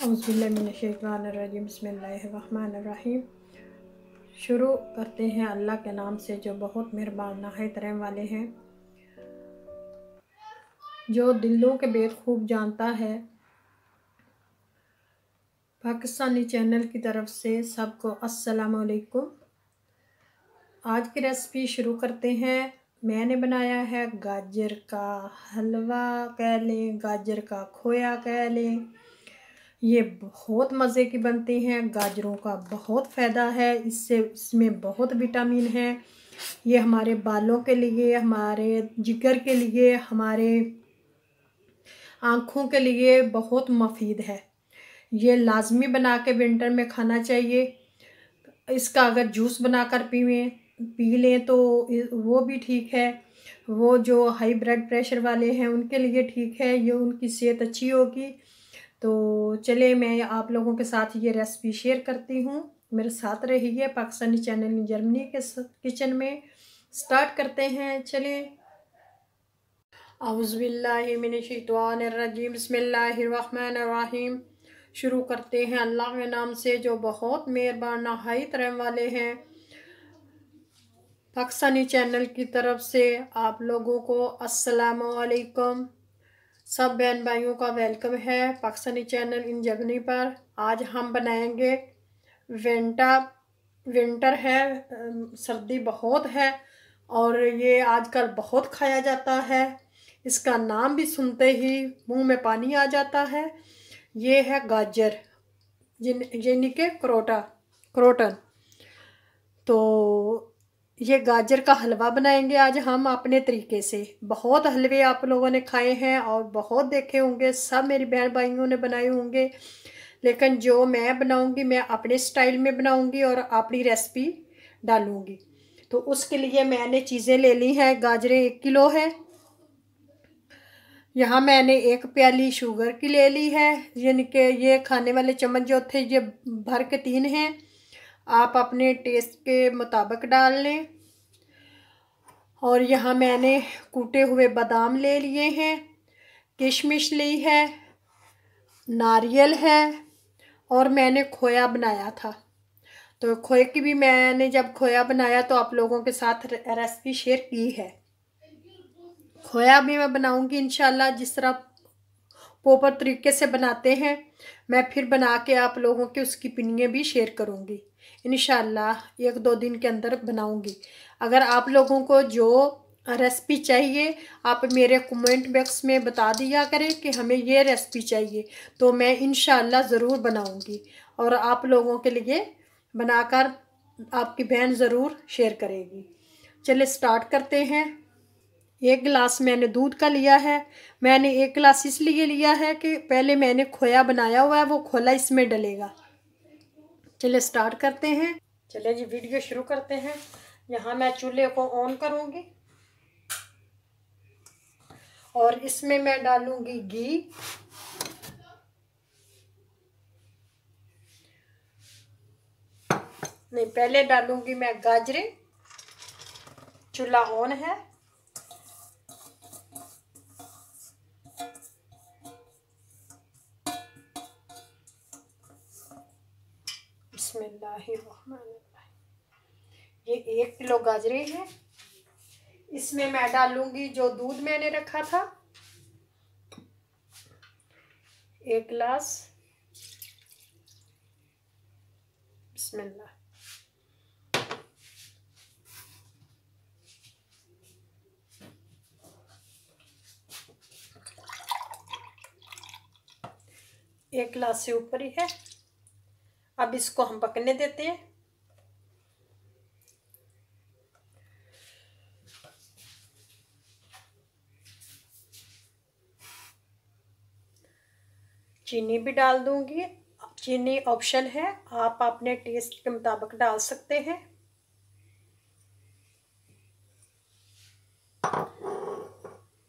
औज़ुबिल्लाहिमिनश्शैतानिर्रजीम बिस्मिल्लाहिर्रहमानिर्रहीम। शुरू करते हैं अल्लाह के नाम से जो बहुत मेहरबान नहायत रहम वाले हैं, जो दिलों के भेद खूब जानता है। पाकिस्तानी चैनल की तरफ से सबको अस्सलाम वालेकुम। आज की रेसिपी शुरू करते हैं। मैंने बनाया है गाजर का हलवा कह लें, गाजर का खोया कह लें। ये बहुत मज़े की बनती हैं। गाजरों का बहुत फ़ायदा है, इसमें बहुत विटामिन है। ये हमारे बालों के लिए, हमारे जिगर के लिए, हमारे आँखों के लिए बहुत मुफीद है। ये लाजमी बना के विंटर में खाना चाहिए। इसका अगर जूस बनाकर पी लें तो वो भी ठीक है। वो जो हाई ब्लड प्रेशर वाले हैं उनके लिए ठीक है, ये उनकी सेहत अच्छी होगी। तो चले मैं आप लोगों के साथ ये रेसिपी शेयर करती हूँ। मेरे साथ रहिए। पाकिस्तानी चैनल जर्मनी के किचन में स्टार्ट करते हैं। चले। औज़ुबिल्लाहिमिनश्शैतानिर्रजीम बिस्मिल्लाहिर्रहमानिर्रहीम। शुरू करते हैं अल्लाह के नाम से जो बहुत मेहरबान नहायत रहम वाले हैं। पाकिस्तानी चैनल की तरफ से आप लोगों को अस्सलामु अलैकुम। सब बहन भाइयों का वेलकम है पाकिस्तानी चैनल इन जर्मनी पर। आज हम बनाएंगे विंटर है, सर्दी बहुत है और ये आजकल बहुत खाया जाता है। इसका नाम भी सुनते ही मुंह में पानी आ जाता है। ये है गाजर, यानी कि क्रोटन। तो ये गाजर का हलवा बनाएंगे आज हम अपने तरीके से। बहुत हलवे आप लोगों ने खाए हैं और बहुत देखे होंगे, सब मेरी बहन भाइयों ने बनाए होंगे, लेकिन जो मैं बनाऊंगी मैं अपने स्टाइल में बनाऊंगी और अपनी रेसिपी डालूंगी। तो उसके लिए मैंने चीज़ें ले ली हैं। गाजरें 1 किलो है। यहाँ मैंने 1 प्याली शुगर की ले ली है, यानी कि ये खाने वाले चम्मच जो थे ये भर के 3 हैं। आप अपने टेस्ट के मुताबिक डाल लें। और यहाँ मैंने कूटे हुए बादाम ले लिए हैं, किशमिश ली है, नारियल है और मैंने खोया बनाया था। तो खोए की भी मैंने जब खोया बनाया तो आप लोगों के साथ रेसिपी शेयर की है। खोया भी मैं बनाऊंगी इंशाल्लाह, जिस तरह प्रॉपर तरीके से बनाते हैं मैं फिर बना के आप लोगों के उसकी पिनियाँ भी शेयर करूंगी इंशाल्लाह। 1-2 दिन के अंदर बनाऊंगी। अगर आप लोगों को जो रेसिपी चाहिए आप मेरे कमेंट बॉक्स में बता दिया करें कि हमें ये रेसिपी चाहिए, तो मैं इंशाल्लाह ज़रूर बनाऊंगी और आप लोगों के लिए बनाकर आपकी बहन ज़रूर शेयर करेगी। चलिए स्टार्ट करते हैं। 1 गिलास मैंने दूध का लिया है। मैंने 1 गिलास इसलिए लिया है कि पहले मैंने खोया बनाया हुआ है, वो खोला इसमें डलेगा। चलिए स्टार्ट करते हैं। चलिए जी वीडियो शुरू करते हैं। यहाँ मैं चूल्हे को ऑन करूँगी और इसमें मैं डालूँगी घी। नहीं, पहले डालूँगी मैं गाजरें। चूल्हा ऑन है। बिस्मिल्लाहिर्रहमानिर्रहीम। ये 1 किलो गाजरें हैं। इसमें मैं डालूंगी जो दूध मैंने रखा था, 1 गिलास। बिस्मिल्लाह। एक गिलास से ऊपर ही है। अब इसको हम पकने देते हैं। चीनी भी डाल दूंगी। चीनी ऑप्शन है, आप अपने टेस्ट के मुताबिक डाल सकते हैं।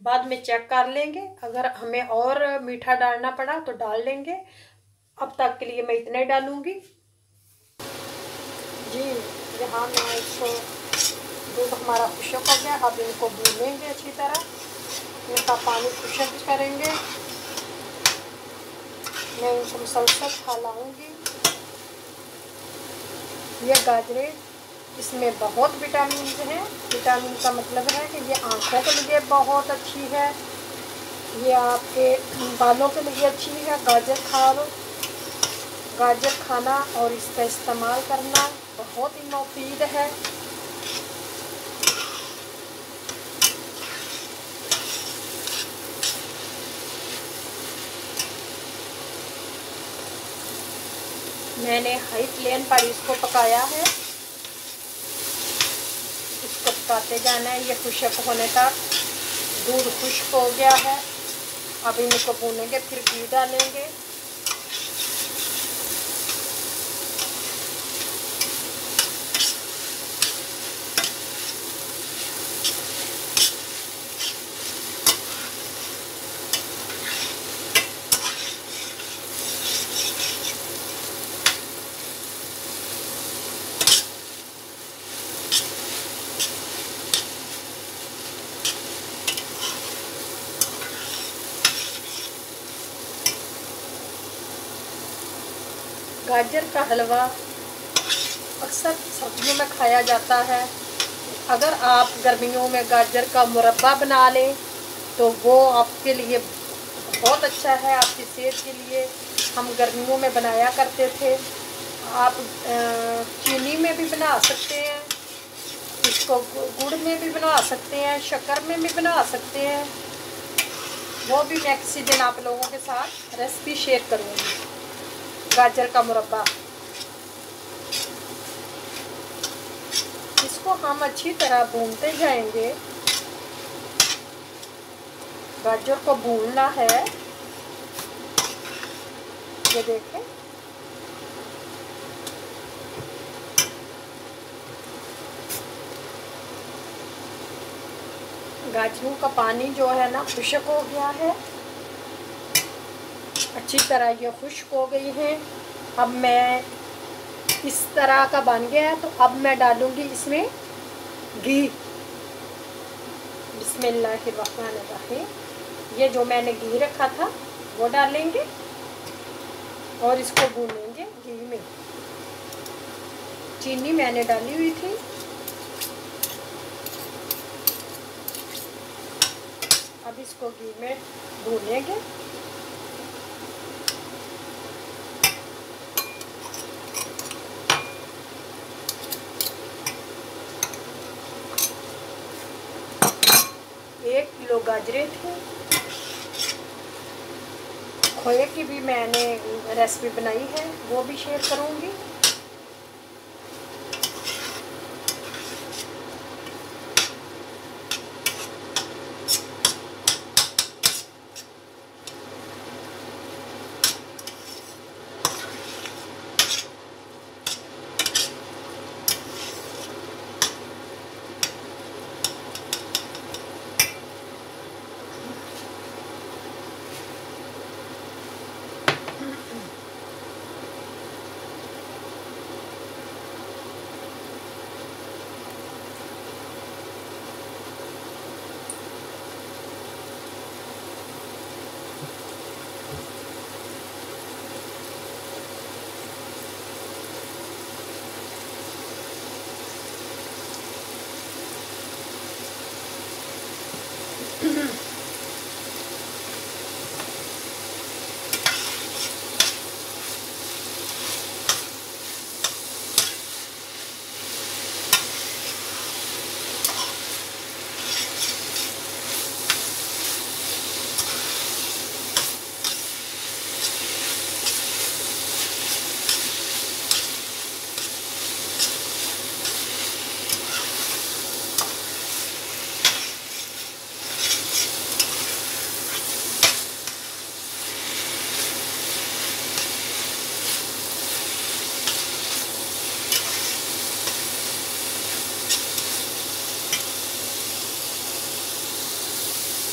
बाद में चेक कर लेंगे, अगर हमें और मीठा डालना पड़ा तो डाल लेंगे। अब तक के लिए मैं इतना ही डालूंगी जी। यहाँ मैं इसको, दूध हमारा खुशक हो गया। अब इनको भूनेंगे अच्छी तरह, इनका पानी खुशक करेंगे। मैं इनको मुसलसल खिलाऊंगी। ये गाजरें, इसमें बहुत विटामिन हैं। विटामिन का मतलब है कि ये आँखों के लिए बहुत अच्छी है, ये आपके बालों के लिए अच्छी है। गाजर खाना और इसका इस्तेमाल करना बहुत ही मुफीद है। मैंने हाई फ्लेम पर इसको पकाया है। इसको पकाते जाना है, ये खुश्क होने तक। दूध खुश्क हो गया है, अब इनको भूनेंगे, फिर घी डालेंगे। गाजर का हलवा अक्सर सर्दियों में खाया जाता है। अगर आप गर्मियों में गाजर का मुरब्बा बना लें तो वो आपके लिए बहुत अच्छा है, आपकी सेहत के लिए। हम गर्मियों में बनाया करते थे। आप चीनी में भी बना सकते हैं, इसको गुड़ में भी बना सकते हैं, शक्कर में भी बना सकते हैं। वो भी मैं किसी दिन आप लोगों के साथ रेसिपी शेयर करूँगी। गाजर का मुरब्बा, इसको हम अच्छी तरह भूनते जाएंगे। गाजर को भूनना है, ये देखें। गाजरों का पानी जो है ना खुश्क हो गया है, अच्छी तरह ये खुश्क हो गई है। अब मैं इस तरह का बन गया है, तो अब मैं डालूंगी इसमें घी। बिस्मिल्लाहिर्रहमानिर्रहीम। ये जो मैंने घी रखा था वो डालेंगे और इसको भूनेंगे घी में। चीनी मैंने डाली हुई थी, अब इसको घी में भूनेंगे। एक किलो गाजरें थी। खोए की भी मैंने रेसिपी बनाई है, वो भी शेयर करूंगी।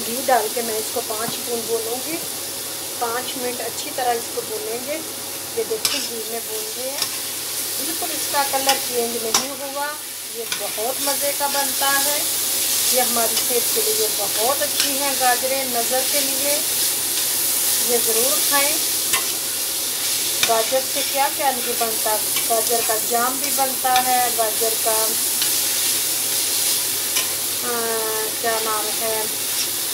घी डाल के मैं इसको 5 मिनट भूनूंगी। 5 मिनट अच्छी तरह इसको भूनेंगे। ये देखिए घी में भून रहे हैं, बिल्कुल इसका कलर चेंज नहीं हुआ। ये बहुत मज़े का बनता है। ये हमारी सेहत के लिए बहुत अच्छी हैं गाजरें, नज़र के लिए। ये ज़रूर खाएं। गाजर से क्या क्या नहीं बनता। गाजर का जाम भी बनता है, गाजर का क्या नाम है,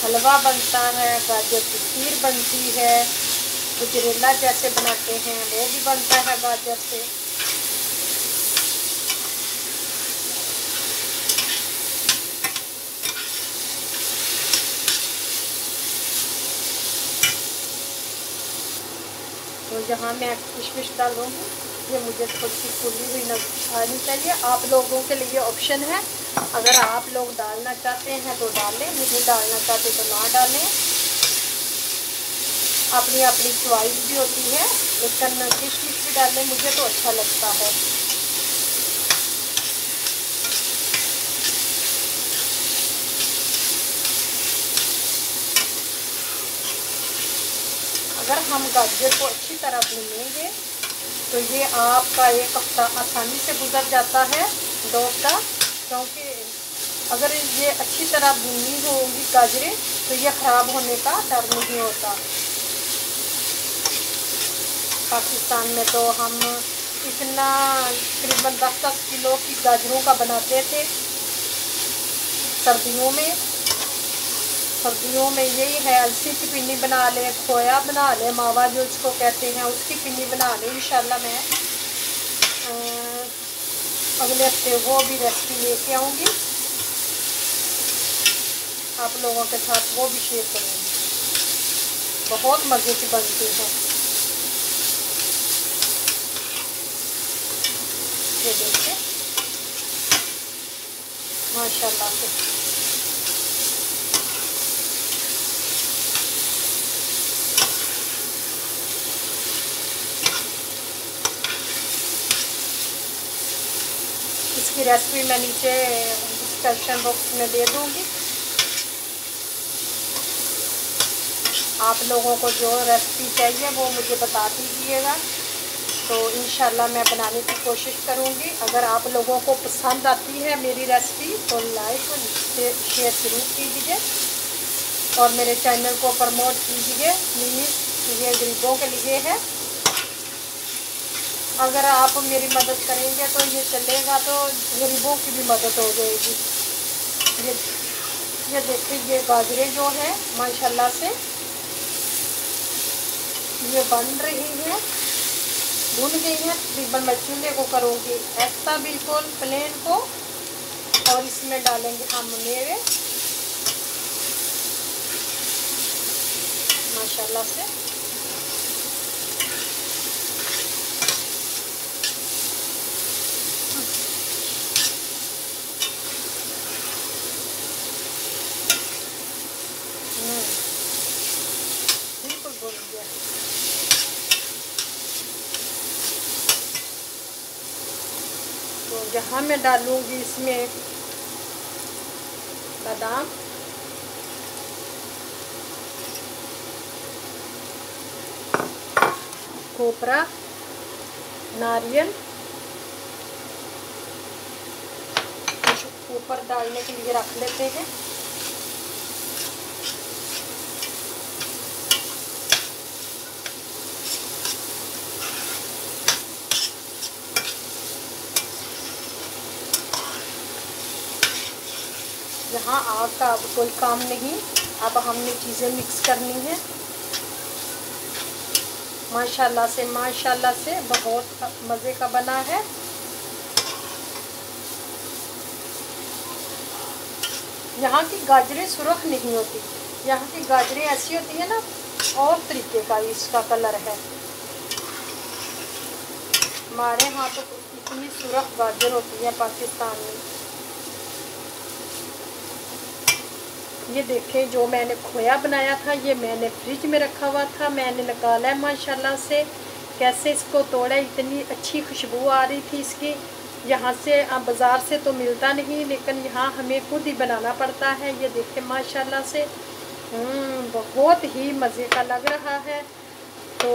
हलवा बनता है, गाजर की खीर बनती है, गजरेला जैसे बनाते हैं वो भी बनता है गाजर से। तो यहाँ मैं किशमिश डालूँगी, ये मुझे थोड़ी सी फूली हुई नजर आनी चाहिए। आप लोगों के लिए ऑप्शन है, अगर आप लोग डालना चाहते हैं तो डालें, नहीं डालना चाहते तो ना डालें, अपनी अपनी चॉइस भी होती है। लेकिन किशमिश भी डालने मुझे तो अच्छा लगता है। अगर हम गाजर को अच्छी तरह भूनेंगे तो ये आपका एक हफ्ता आसानी से गुजर जाता है डो का, क्योंकि अगर ये अच्छी तरह भुनी होंगी गाजरें तो ये ख़राब होने का डर नहीं होता। पाकिस्तान में तो हम इतना तकरीबन 10-10 किलो की गाजरों का बनाते थे सर्दियों में यही है, अलसी की पिन्नी बना लें, खोया बना लें, मावा जो इसको कहते हैं उसकी पिन्नी बना लें। इंशाल्लाह मैं अगले हफ्ते वो भी रेसिपी लेके आऊँगी, आप लोगों के साथ वो भी शेयर करूँगी। बहुत मज़े की बनती है। ये देखिए माशाल्लाह से। इसकी रेसिपी मैं नीचे डिस्क्रिप्शन बॉक्स में दे दूँगी। आप लोगों को जो रेसिपी चाहिए वो मुझे बता दीजिएगा, तो इंशाल्लाह मैं बनाने की कोशिश करूँगी। अगर आप लोगों को पसंद आती है मेरी रेसिपी तो लाइक और शेयर ज़रूर कीजिए और मेरे चैनल को प्रमोट कीजिए। प्लीज़, ये गरीबों के लिए है। अगर आप मेरी मदद करेंगे तो ये चलेगा, तो गरीबों की भी मदद हो जाएगी। ये देखिए, ये गाजरें जो हैं माशाल्लाह से ये बन रही हैं, भून गई हैं। तकरीबन मैं चूल्हे को करूँगी ऐसा बिल्कुल प्लेन को, और इसमें डालेंगे हम मेवे माशाल्लाह से। बिल्कुल भून गया। तो यहाँ मैं डालूँगी इसमें बादाम, खोपरा, नारियल, ऊपर डालने के लिए रख लेते हैं। यहाँ आग का अब कोई काम नहीं, अब हमने चीज़ें मिक्स करनी है। माशाल्लाह से बहुत मज़े का बना है। यहाँ की गाजरें सुर्ख नहीं होती, यहाँ की गाजरें ऐसी होती है ना, और तरीके का इसका कलर है। हमारे यहाँ तो इतनी सुर्ख गाजर होती है पाकिस्तान में। ये देखें, जो मैंने खोया बनाया था ये मैंने फ्रिज में रखा हुआ था, मैंने निकाला है माशाल्लाह से। कैसे इसको तोड़ा, इतनी अच्छी खुशबू आ रही थी इसकी। यहाँ से बाज़ार से तो मिलता नहीं, लेकिन यहाँ हमें खुद ही बनाना पड़ता है। ये देखें माशाल्लाह से बहुत ही मज़े का लग रहा है। तो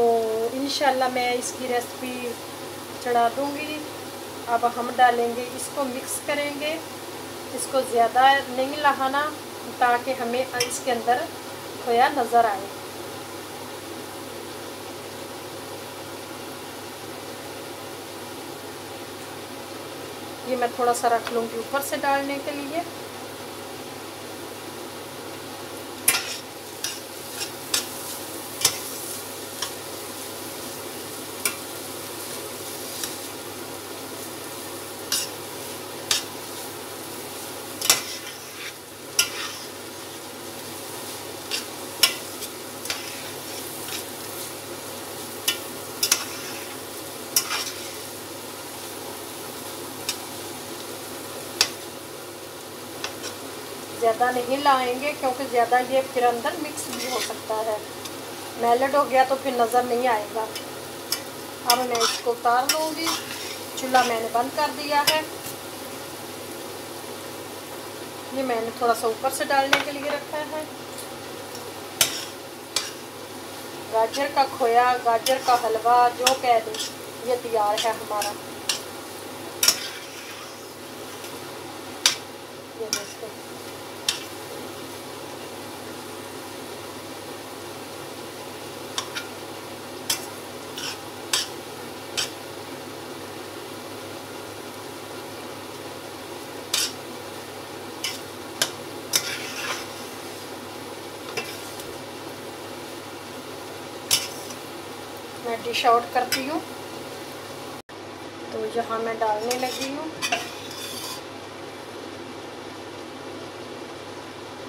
इंशाल्लाह मैं इसकी रेसिपी चढ़ा दूँगी। अब हम डालेंगे, इसको मिक्स करेंगे, इसको ज़्यादा नहीं लगाना ताकि हमें इसके अंदर खोया नज़र आए। ये मैं थोड़ा सा रख लूँगी ऊपर से डालने के लिए। ज़्यादा नहीं लाएंगे क्योंकि ज़्यादा ये फिर अंदर मिक्स भी हो सकता है, मेल्ट हो गया तो फिर नज़र नहीं आएगा। अब मैं इसको उतार लूँगी। चूल्हा मैंने बंद कर दिया है। ये मैंने थोड़ा सा ऊपर से डालने के लिए रखा है। गाजर का खोया, गाजर का हलवा जो कह दो, ये तैयार है हमारा। ये देखो, मैं डिश आउट करती हूँ। तो यहाँ मैं डालने लगी हूँ।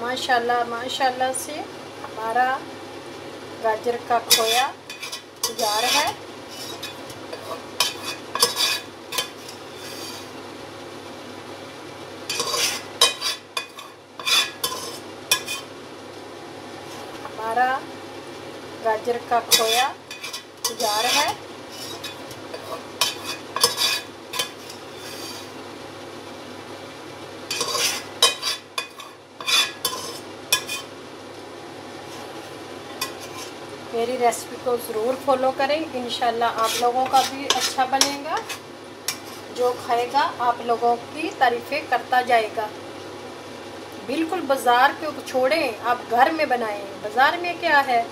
माशाल्लाह माशाल्लाह से हमारा गाजर का खोया तैयार है। हमारा गाजर का खोया तैयार है। मेरी रेसिपी को ज़रूर फॉलो करें, इंशाल्लाह आप लोगों का भी अच्छा बनेगा। जो खाएगा आप लोगों की तारीफ़ें करता जाएगा। बिल्कुल बाज़ार को छोड़ें, आप घर में बनाएं। बाज़ार में क्या है,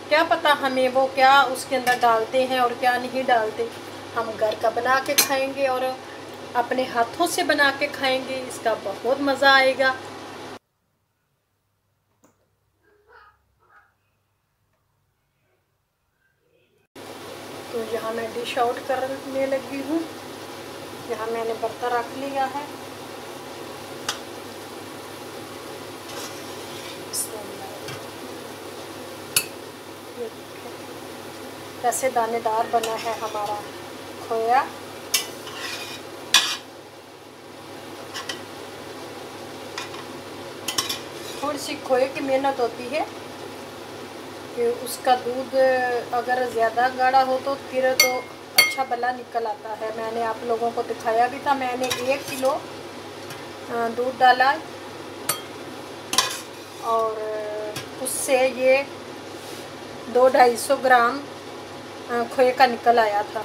क्या पता हमें वो क्या उसके अंदर डालते हैं और क्या नहीं डालते। हम घर का बना के खाएंगे और अपने हाथों से बना के खाएंगे, इसका बहुत मज़ा आएगा। तो यहाँ मैं डिश आउट करने लगी हूँ। यहाँ मैंने बर्तन रख लिया है। कैसे दानेदार बना है हमारा खोया। थोड़ी सी खोए की मेहनत होती है कि उसका दूध अगर ज़्यादा गाढ़ा हो तो फिर तो अच्छा भला निकल आता है। मैंने आप लोगों को दिखाया भी था। मैंने 1 किलो दूध डाला और उससे ये 200-250 ग्राम खोए का निकल आया था।